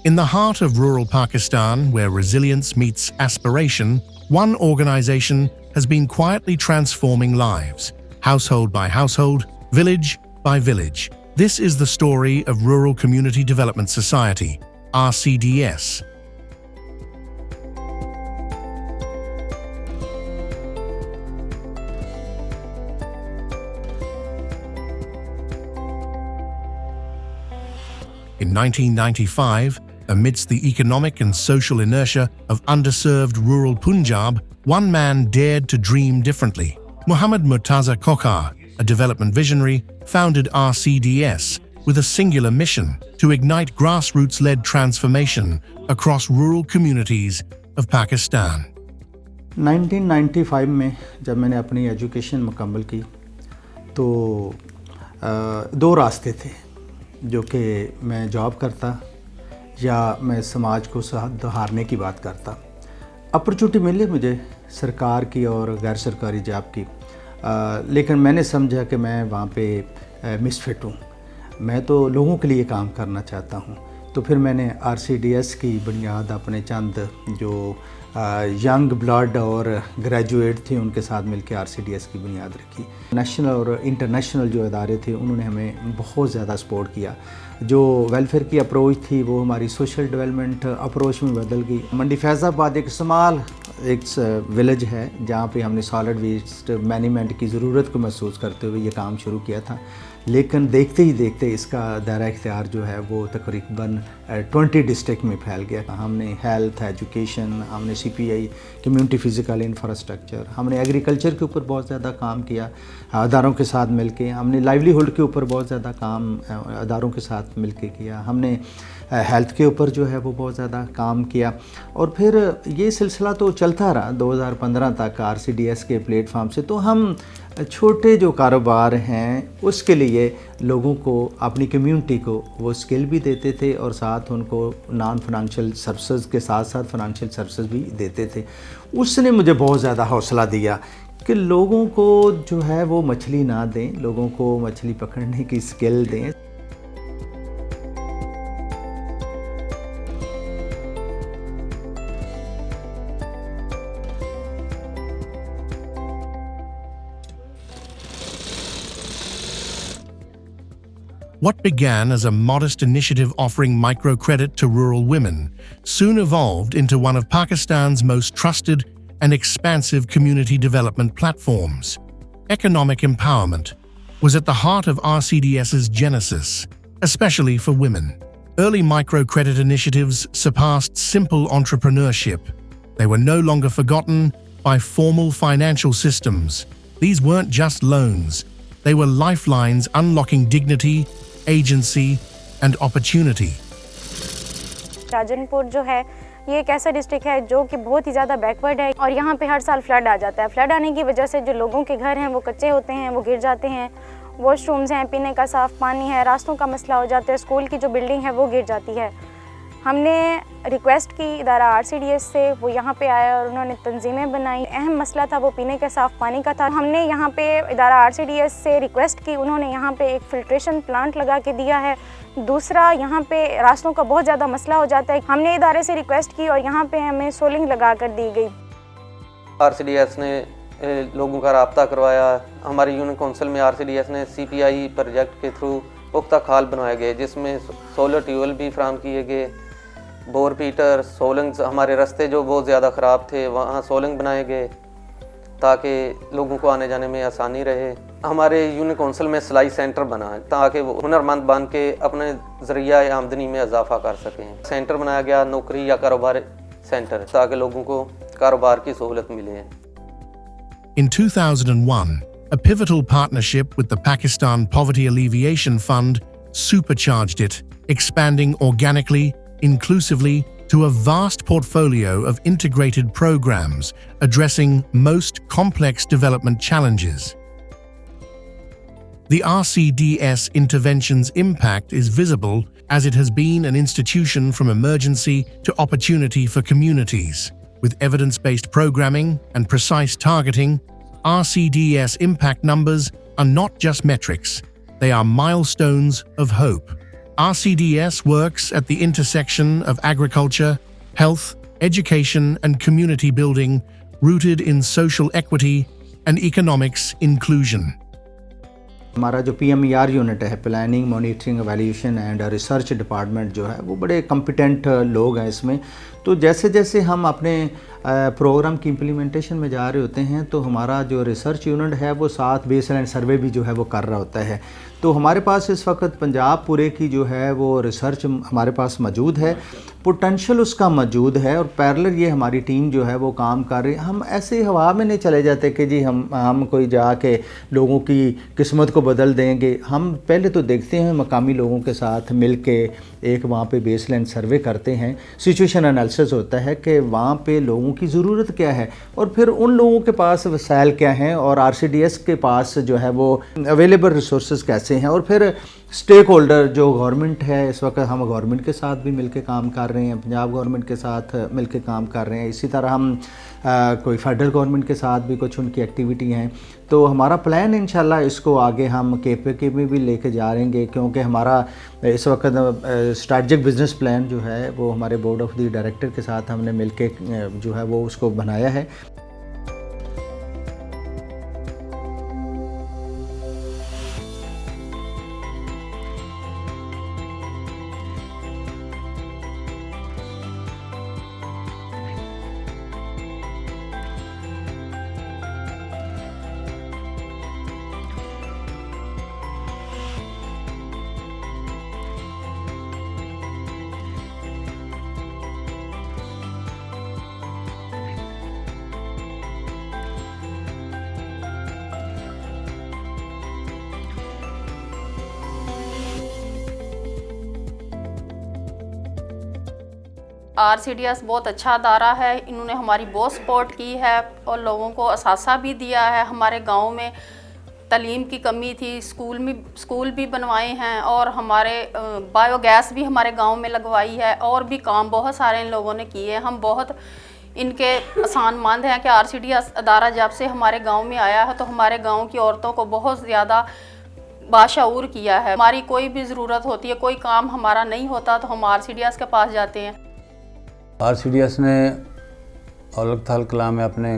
In the heart of rural Pakistan, where resilience meets aspiration, one organization has been quietly transforming lives, household by household, village by village. This is the story of Rural Community Development Society, RCDS. In 1995, amidst the economic and social inertia of underserved rural Punjab, one man dared to dream differently. Muhammad Murtaza Kokar, a development visionary, founded RCDS with a singular mission to ignite grassroots-led transformation across rural communities of Pakistan. 1995 में जब मैंने अपनी education मुकम्मल की तो दो रास्ते थे, जो कि मैं जॉब करता या मैं समाज को सहारने की बात करता। अपॉर्चुनिटी मिली मुझे सरकार की और गैर सरकारी जॉब की, लेकिन मैंने समझा कि मैं वहाँ पे मिसफिट हूँ। मैं तो लोगों के लिए काम करना चाहता हूँ। तो फिर मैंने RCDS की बुनियाद अपने चंद जो यंग ब्लड और ग्रेजुएट थे उनके साथ मिलकर RCDS की बुनियाद रखी। नेशनल और इंटरनेशनल जो इदारे थे उन्होंने हमें बहुत ज़्यादा सपोर्ट किया। जो वेलफेयर की अप्रोच थी वो हमारी सोशल डेवलपमेंट अप्रोच में बदल गई। मंडी फैज़ाबाद एक स्मॉल विलेज है जहाँ पे हमने सॉलिड वेस्ट मैनेजमेंट की ज़रूरत को महसूस करते हुए ये काम शुरू किया था, लेकिन देखते ही देखते इसका दायरा इख्तियार जो है वो तकरीबन 20 डिस्ट्रिक्ट में फैल गया। हमने हेल्थ, एजुकेशन, हमने CPI कम्युनिटी फ़िज़िकल इंफ्रास्ट्रक्चर, हमने एग्रीकल्चर के ऊपर बहुत ज़्यादा काम किया अदारों के साथ मिलके, हमने लाइवलीहुड के ऊपर बहुत ज़्यादा काम अदारों के साथ मिलके किया, हमने हेल्थ के ऊपर जो है वो बहुत ज़्यादा काम किया। और फिर ये सिलसिला तो चलता रहा 2015 तक RCDS के प्लेटफॉर्म से। तो हम छोटे जो कारोबार हैं उसके लिए लोगों को, अपनी कम्युनिटी को वो स्किल भी देते थे और साथ उनको नॉन फाइनेंशियल सर्विसेज के साथ साथ फाइनेंशियल सर्विसेज भी देते थे। उसने मुझे बहुत ज़्यादा हौसला दिया कि लोगों को जो है वो मछली ना दें, लोगों को मछली पकड़ने की स्किल दें। What began as a modest initiative offering microcredit to rural women soon evolved into one of Pakistan's most trusted and expansive community development platforms. Economic empowerment was at the heart of RCDS's genesis, especially for women. Early microcredit initiatives surpassed simple entrepreneurship. They were no longer forgotten by formal financial systems. These weren't just loans. They were lifelines unlocking dignity, agency and opportunity. Rajanpur जो है ये एक ऐसा district है जो कि बहुत ही ज़्यादा बैकवर्ड है और यहाँ पे हर साल फ्लड आ जाता है। फ्लड आने की वजह से जो लोगों के घर हैं वो कच्चे होते हैं, वो गिर जाते हैं, वॉशरूम्स हैं, पीने का साफ़ पानी है, रास्तों का मसला हो जाता है, स्कूल की जो बिल्डिंग है वो गिर जाती है। हमने रिक्वेस्ट की इदारा RCDS से, वो यहाँ पे आया और उन्होंने तंजीमें बनाई। अहम मसला था वो पीने के साफ़ पानी का था। हमने यहाँ पे इदारा RCDS से रिक्वेस्ट की, उन्होंने यहाँ पे एक फ़िल्ट्रेशन प्लांट लगा के दिया है। दूसरा, यहाँ पे रास्तों का बहुत ज़्यादा मसला हो जाता है। हमने इदारे से रिक्वेस्ट की और यहाँ पे हमें सोलिंग लगा कर दी गई। RCDS ने लोगों का राब्ता करवाया। हमारी यूनियन काउंसिल में RCDS ने CPI प्रोजेक्ट के थ्रू पुख्ता खाल बनाए गए, जिसमें सोलर ट्यूबवेल भी फराहम किए गए, बोर पीटर, सोलंग, हमारे रास्ते जो बहुत ज़्यादा ख़राब थे वहाँ सोलंग बनाए गए ताकि लोगों को आने जाने में आसानी रहे। हमारे यूनियन काउंसिल में सिलाई सेंटर बना ताकि वो हुनरमंद बन के अपने ज़रिया आमदनी में इजाफा कर सकें। सेंटर बनाया गया नौकरी या कारोबार सेंटर, ताकि लोगों को कारोबार की सहूलत मिले। In 2001, a pivotal partnership with the Pakistan Poverty Alleviation Fund supercharged it, expanding organically, inclusively, to a vast portfolio of integrated programs addressing most complex development challenges. The RCDS intervention's impact is visible as it has been an institution from emergency to opportunity for communities. With evidence-based programming and precise targeting, RCDS impact numbers are not just metrics, they are milestones of hope. RCDS works at the intersection of agriculture, health, education, and community building, rooted in social equity and economics inclusion. हमारा जो PMER unit है, planning monitoring evaluation and research department जो है वो बड़े competent लोग हैं इसमें। तो जैसे जैसे हम अपने प्रोग्राम की इम्प्लीमेंटेशन में जा रहे होते हैं तो हमारा जो रिसर्च यूनिट है वो साथ बेसलाइन सर्वे भी जो है वो कर रहा होता है। तो हमारे पास इस वक्त पंजाब पूरे की जो है वो रिसर्च हमारे पास मौजूद है, पोटेंशियल उसका मौजूद है और पैरेलल ये हमारी टीम जो है वो काम कर रही है। हम ऐसे हवा में नहीं चले जाते कि जी हम कोई जाके लोगों की किस्मत को बदल देंगे। हम पहले तो देखते हैं, मकामी लोगों के साथ मिल के एक वहाँ पे बेसलाइन सर्वे करते हैं, सिचुएशन एनालिसिस होता है कि वहाँ पे लोगों की ज़रूरत क्या है और फिर उन लोगों के पास वसाइल क्या हैं और RCDS के पास जो है वो अवेलेबल रिसोर्सेज कैसे हैं। और फिर स्टेक होल्डर जो गवर्नमेंट है, इस वक्त हम गवर्नमेंट के साथ भी मिलके काम कर रहे हैं, पंजाब गवर्नमेंट के साथ मिलके काम कर रहे हैं। इसी तरह हम कोई फेडरल गवर्नमेंट के साथ भी कुछ उनकी एक्टिविटी हैं। तो हमारा प्लान इंशाल्लाह इसको आगे हम KPK में भी लेके जा रहेंगे, क्योंकि हमारा इस वक्त स्ट्रैटेजिक बिजनेस प्लान जो है वो हमारे बोर्ड ऑफ द डायरेक्टर के साथ हमने मिलके जो है वो उसको बनाया है। RCDS बहुत अच्छा अदारा है, इन्होंने हमारी बहुत सपोर्ट की है और लोगों को असासा भी दिया है। हमारे गांव में तालीम की कमी थी, स्कूल भी बनवाए हैं और हमारे बायोगैस भी हमारे गांव में लगवाई है और भी काम बहुत सारे इन लोगों ने किए हैं। हम बहुत इनके आसानमंद हैं कि RCDS अदारा जब से हमारे गाँव में आया है तो हमारे गाँव की औरतों को बहुत ज़्यादा बाशऊर किया है। हमारी कोई भी ज़रूरत होती है, कोई काम हमारा नहीं होता तो हम RCDS के पास जाते हैं। RCDS ने औलख थल कला में अपने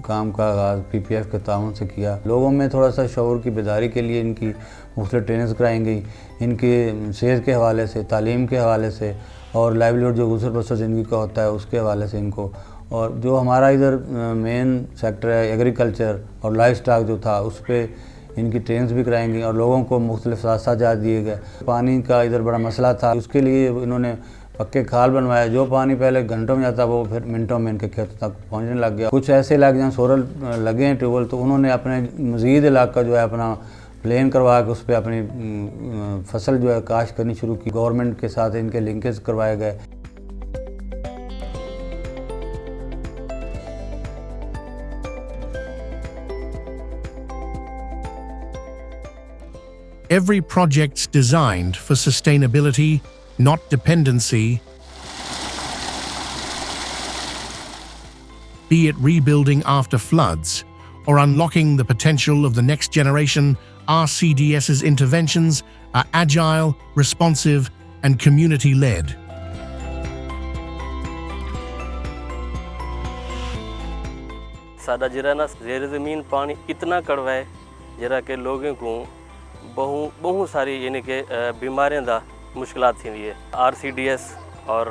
काम का आगाज़ PPF के ताउन से किया। लोगों में थोड़ा सा शऊर की बेदारी के लिए इनकी मुख्तलिफ ट्रेनिंग्स कराई गई, इनकी सेहत के हवाले से, तालीम के हवाले से और लाइवलीहुड जो गुजर बसर ज़िंदगी का होता है उसके हवाले से इनको। और जो हमारा इधर मेन सेक्टर है एग्रीकल्चर और लाइफ स्टॉक जो था उस पर इनकी ट्रेनिंग्स भी कराई गई और लोगों को मुख्तलिफ साथ दिए गए। पानी का इधर बड़ा मसला था, उसके लिए इन्होंने पक्के खाल बनवाया। जो पानी पहले घंटों में जाता वो फिर मिनटों में इनके खेतों तक पहुंचने लग गया। कुछ ऐसे इलाके जहाँ सोलर लगे हैं ट्यूबवेल, तो उन्होंने अपने मज़ीद इलाका जो है अपना प्लेन करवा के उस पर अपनी फसल जो है काश्त करनी शुरू की। गवर्नमेंट के साथ इनके लिंकेज करवाए गए। Every project's designed for sustainability, not dependency. Be it rebuilding after floods or unlocking the potential of the next generation, RCDS's interventions are agile, responsive, and community-led. साडा जिरा ना ज़ेर ज़मीन पानी इतना कड़वा है जरा के लोगों को बहुत सारी यानी कि बीमारियों का मुश्किलात थी है। RCDS और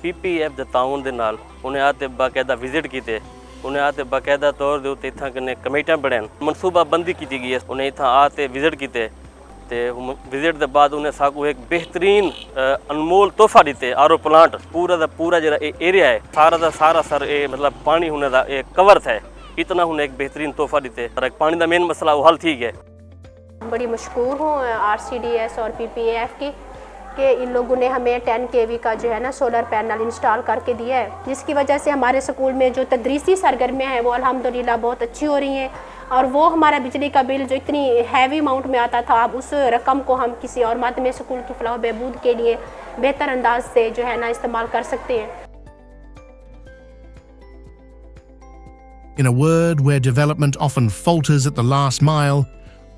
PPF के ताउन दे नाल उन्हें आते बाकायदा विजिट किए, उन्हें आते बाकायदा तौर के उत्ते इतना कन्ने कमेटियां बनन, मनसूबाबंदी की गई है। उन्हें इतना आते विजिट किए तो विजिट के बाद उन्हें साकू एक बेहतरीन अनमोल तोहफा दिते। RO प्लांट पूरा का पूरा जरा एरिया है सारा का सारा सर मतलब पानी होने का एक कवर था, इतना उन्हें एक बेहतरीन तोहफा दिते। पानी का मेन मसला वो हल ठीक है। बड़ी मशकूर हूँ RCDS और PPF की कि इन लोगों ने हमें 10 kV का जो है ना सोलर पैनल इंस्टॉल करके दिया है, जिसकी वजह से हमारे स्कूल में जो तदरीसी सरगर्मियाँ हैं वो अल्हम्दुलिल्लाह बहुत अच्छी हो रही हैं। और वो हमारा बिजली का बिल जो इतनी हैवी अमाउंट में आता था, अब उस रकम को हम किसी और माध्यमिक स्कूल की फलाह बहबूद के लिए बेहतर अंदाज से जो है ना इस्तेमाल कर सकते हैं। In a world where development often falters at the last mile,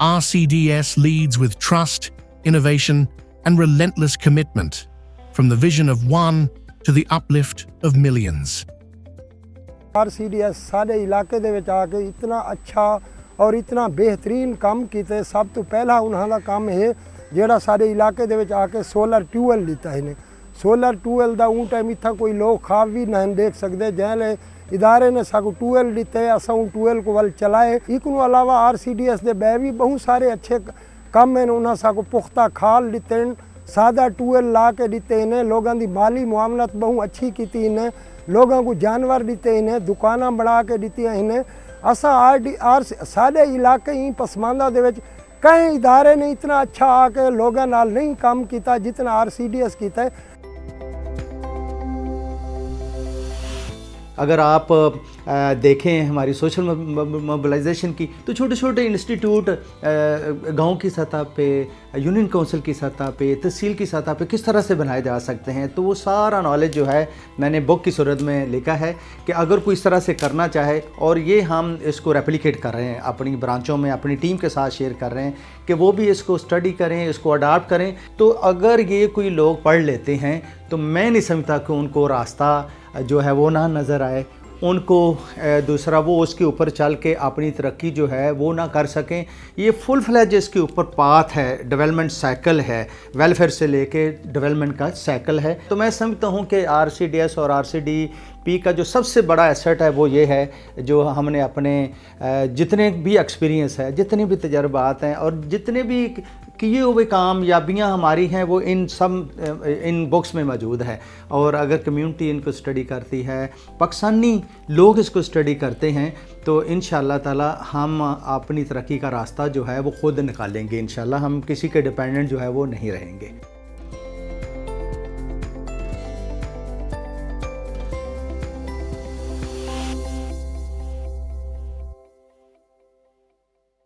RCDS leads with trust, innovation, and relentless commitment, from the vision of one to the uplift of millions. RCDS साडे इलाके दे विच आके इतना अच्छा और इतना बेहतरीन काम कीते। सब तो पहला उन्हां दा काम है जेड़ा साडे इलाके दे विच आके सोलर ट्यूबवेल दिता है। सोलर ट्यूबवेल दा ऊँ टाइम इत्थां कोई लोग ख्वाब भी नहीं देख सकते। जैले इदारे ने साकू ट्यूबवेल दिते, असां ट्यूबवेल को वल चलाए। इकनू अलावा RCDS दे बै भी बहुत सारे अच्छे काम हैं। उन्हां साकू पुख्ता खाल दिते, सादा ट्यूबवेल ला के दिते ने, लोगों की माली मुआमलत बहुत अच्छी की इन्हें, लोगों को जानवर दिते इन्हें, दुकाना बना के दी इन्हें। असा साडे इलाके ही पसमानदा दे विच कई इदारे ने इतना अच्छा आके लोगों नाल नहीं काम किया जितना RCDS किया है। अगर आप देखें हमारी सोशल मोबिलाइजेशन की, तो छोटे छोटे इंस्टीट्यूट गांव की सतह पे, यूनियन काउंसिल की सतह पे, तहसील की सतह पे किस तरह से बनाए जा सकते हैं, तो वो सारा नॉलेज जो है मैंने बुक की सूरत में लिखा है कि अगर कोई इस तरह से करना चाहे, और ये हम इसको रेप्लिकेट कर रहे हैं अपनी ब्रांचों में, अपनी टीम के साथ शेयर कर रहे हैं कि वो भी इसको स्टडी करें, इसको अडाप्ट करें। तो अगर ये कोई लोग पढ़ लेते हैं तो मैं नहीं समझता कि उनको रास्ता जो है वो ना नज़र आए, उनको दूसरा वो उसके ऊपर चल के अपनी तरक्की जो है वो ना कर सकें। ये फुल फ्लैज इसके ऊपर पाथ है, डेवलपमेंट साइकिल है, वेलफेयर से लेके डेवलपमेंट का साइकिल है। तो मैं समझता हूँ कि RCDS और RCDP का जो सबसे बड़ा एसेट है वो ये है, जो हमने अपने जितने भी एक्सपीरियंस है, जितने भी तजर्बात हैं और जितने भी किए हुए कामयाबियाँ हमारी हैं, वो इन बुक्स में मौजूद है। और अगर कम्युनिटी इनको स्टडी करती है, पाकिस्तानी लोग इसको स्टडी करते हैं, तो इंशाअल्लाह ताला हम अपनी तरक्की का रास्ता जो है वो खुद निकालेंगे। इंशाअल्लाह हम किसी के डिपेंडेंट जो है वो नहीं रहेंगे।